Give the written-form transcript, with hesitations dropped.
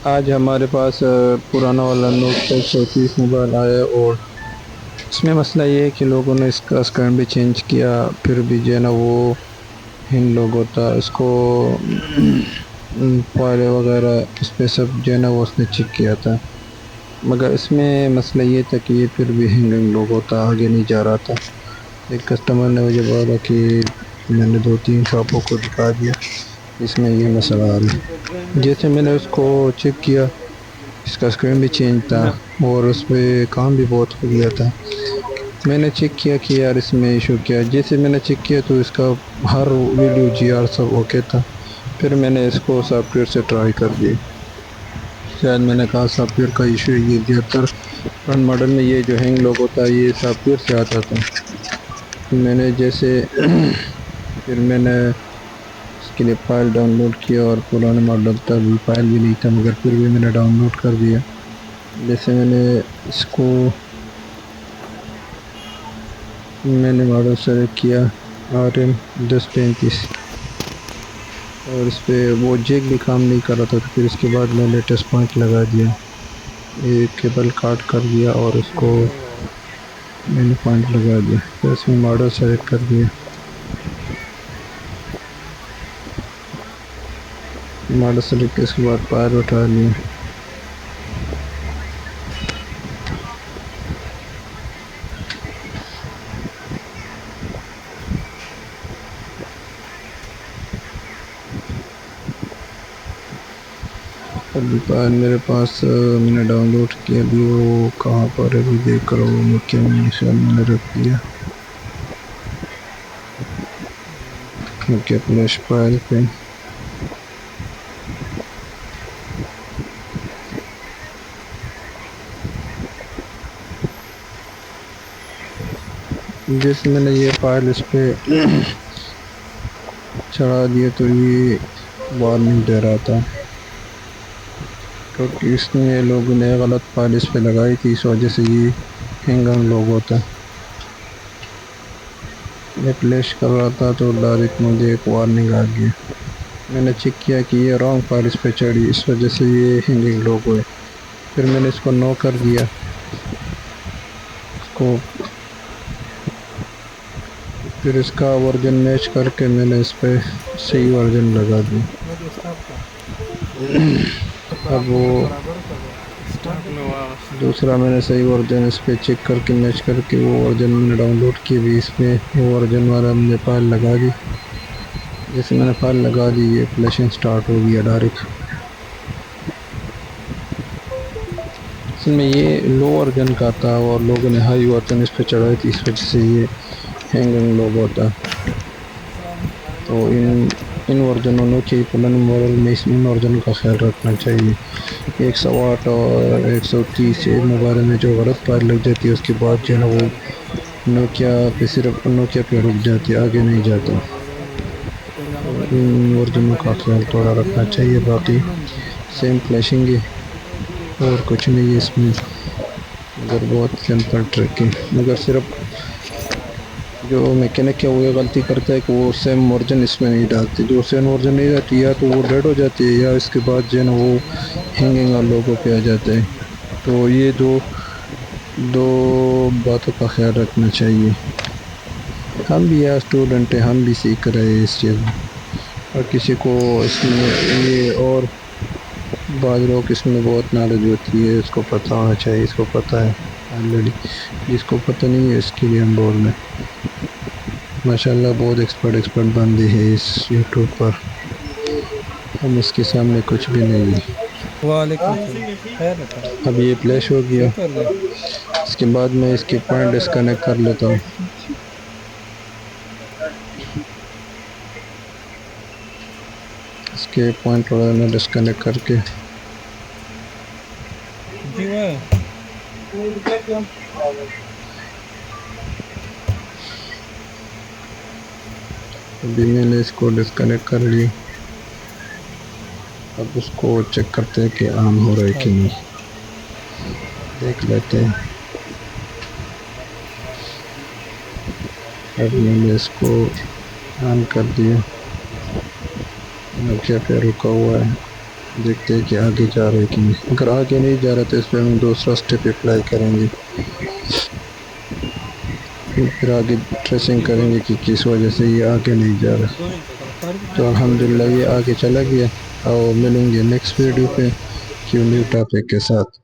آج ہمارے پاس پرانا والا نوٹ 130 موبائل آیا اور اس میں مسئلہ یہ ہے کہ لوگوں نے اس کا اسکرین بھی چینج کیا، پھر بھی جو ہے نا وہ ہینگ لوگ ہوتا اس کو فائل وغیرہ اس پہ سب جو ہے نا وہ اس نے چیک کیا تھا، مگر اس میں مسئلہ یہ تھا کہ یہ پھر بھی ہینگ لوگ ہوتا آگے نہیں جا رہا تھا۔ ایک کسٹمر نے مجھے بولا کہ میں نے 2-3 شاپوں کو دکھا دیا، اس میں یہ مسئلہ آ رہا ہے۔ جیسے میں نے اس کو چیک کیا، اس کا اسکرین بھی چینج تھا اور اس پہ کام بھی بہت ہو گیا تھا۔ میں نے چیک کیا کہ یار اس میں ایشو کیا، جیسے میں نے چیک کیا تو اس کا ہر ویڈیو جی آر سب اوکے تھا۔ پھر میں نے اس کو سافٹ ویئر سے ٹرائی کر دیا، شاید میں نے کہا سافٹ ویئر کا ایشو ہے، یہ 73 فرنٹ ماڈل میں یہ جو ہینگ لوگ ہوتا ہے یہ سافٹ ویئر سے آتا تھا۔ میں نے جیسے پھر میں نے اس کے لیے فائل ڈاؤن لوڈ کیا، اور پرانے ماڈل تھا بھی فائل بھی نہیں تھا مگر پھر بھی میں نے ڈاؤن لوڈ کر دیا۔ جیسے میں نے اس کو میں نے ماڈل سلیکٹ کیا RM1035 اور اس پہ وہ جیک بھی کام نہیں کر رہا تھا، تو پھر اس کے بعد میں لیٹسٹ پوائنٹ لگا دیا، ایک کیبل کاٹ کر دیا اور اس کو میں نے پوائنٹ لگا دیا، پھر اس میں ماڈل سلیکٹ کر دیا، ماڈل سلیکٹ اس کے بعد فائل اٹھا لیا۔ ابھی فائل میرے پاس میں نے ڈاؤن لوڈ کیا، ابھی وہ کہاں پر ابھی دیکھ رہا ہوں میں، کیا میں نے رکھ دیا کیونکہ فلیش فائل پہ جیسے میں نے یہ فائل اس پہ چڑھا دیا تو یہ وارننگ دے رہا تھا کیونکہ اس نے لوگوں نے غلط فائل اس پہ لگائی تھی، اس وجہ سے یہ ہینگ لوگ ہوتا ہے۔ میں فلیش کر رہا تھا تو ڈائریکٹ مجھے ایک وارننگ آ گیا، میں نے چیک کیا کہ یہ رانگ فائل اس پہ چڑھی، اس وجہ سے یہ ہینگنگ لوگ ہوئے۔ پھر میں نے اس کو نو کر دیا، اس کو پھر اس کا ورژن میچ کر کے میں نے اس پہ صحیح ورژن لگا دیا۔ اب وہ دوسرا میں نے صحیح ورژن اس پہ چیک کر کے میچ کر کے وہ ورژن میں نے ڈاؤن لوڈ کی، بھی اس میں وہ ورژن والا ہم نے فائل لگا دی۔ جیسے میں نے فائل لگا دی یہ فلیشنگ سٹارٹ ہو گیا ڈائریکٹ۔ اس میں یہ لو ورژن کا تھا اور لوگوں نے ہائی ورژن اس پہ چڑھائی تھی، اس وجہ سے یہ ہینگنگ لوگ ہوتا۔ تو ان ورژنوں نے کہ پرانے ماڈل میں ان ورژن کا خیال رکھنا چاہیے۔ 108 اور 130 موبائل میں جو غلط فائل لگ جاتی ہے اس کے بعد جو ہے نا وہ نوکیا پہ صرف نوکیا پہ رک جاتی ہے، آگے نہیں جاتا۔ ان ورژنوں کا خیال تھوڑا رکھنا چاہیے، باقی سیم فلیشنگ ہے اور کچھ نہیں ہے اس میں، مگر بہت سمپل ٹرک ہے۔ مگر صرف جو میکینک ہے وہ یہ غلطی کرتا ہے کہ وہ سیم ورژن اس میں نہیں ڈالتے، جو سیم ورژن نہیں رہتی یا تو وہ ڈیڈ ہو جاتی ہے یا اس کے بعد جو ہے نا وہ ہینگنگ اور لوگوں پہ آ جاتا ہے۔ تو یہ دو باتوں کا خیال رکھنا چاہیے۔ ہم بھی یار اسٹوڈنٹ ہیں، ہم بھی سیکھ رہے ہیں اس چیز میں، اور کسی کو اس میں یہ اور بعض لوگ اس میں بہت نالج ہوتی ہے، اس کو پتہ ہونا چاہیے، اس کو پتہ ہے آلریڈی، جس کو پتہ نہیں ہے اس کے لیے ہم بول رہے ہیں۔ ماشاء اللہ بہت ایکسپرٹ بندے ہیں اس یوٹیوب پر، ہم اس کے سامنے کچھ بھی نہیں ہے۔ وعلیکم السلام، اب یہ فلیش ہو گیا، اس کے بعد میں اس کے پوائنٹ ڈسکنیکٹ کر لیتا ہوں۔ اس کے پوائنٹ وغیرہ میں ڈسکنیکٹ کر کے جی وہ ابھی میں نے اس کو ڈسکنیکٹ کر لیا۔ اب اس کو چیک کرتے ہیں کہ آن ہو رہا ہے کہ نہیں، دیکھ لیتے ہیں۔ اب میں نے اس کو آن کر دیا، کیا پہ رکا ہوا ہے۔ دیکھتے ہیں کہ آگے جا رہے کہ نہیں. اگر آگے نہیں جا رہا تو اس پہ ہم دوسرا اسٹیپ اپلائی کریں گے، پھر آگے ٹریسنگ کریں گے کہ کس وجہ سے یہ آگے نہیں جا رہا. تو الحمدللہ یہ آگے چلا گیا، اور ملیں گے نیکسٹ ویڈیو پہ نیو ٹاپک کے ساتھ.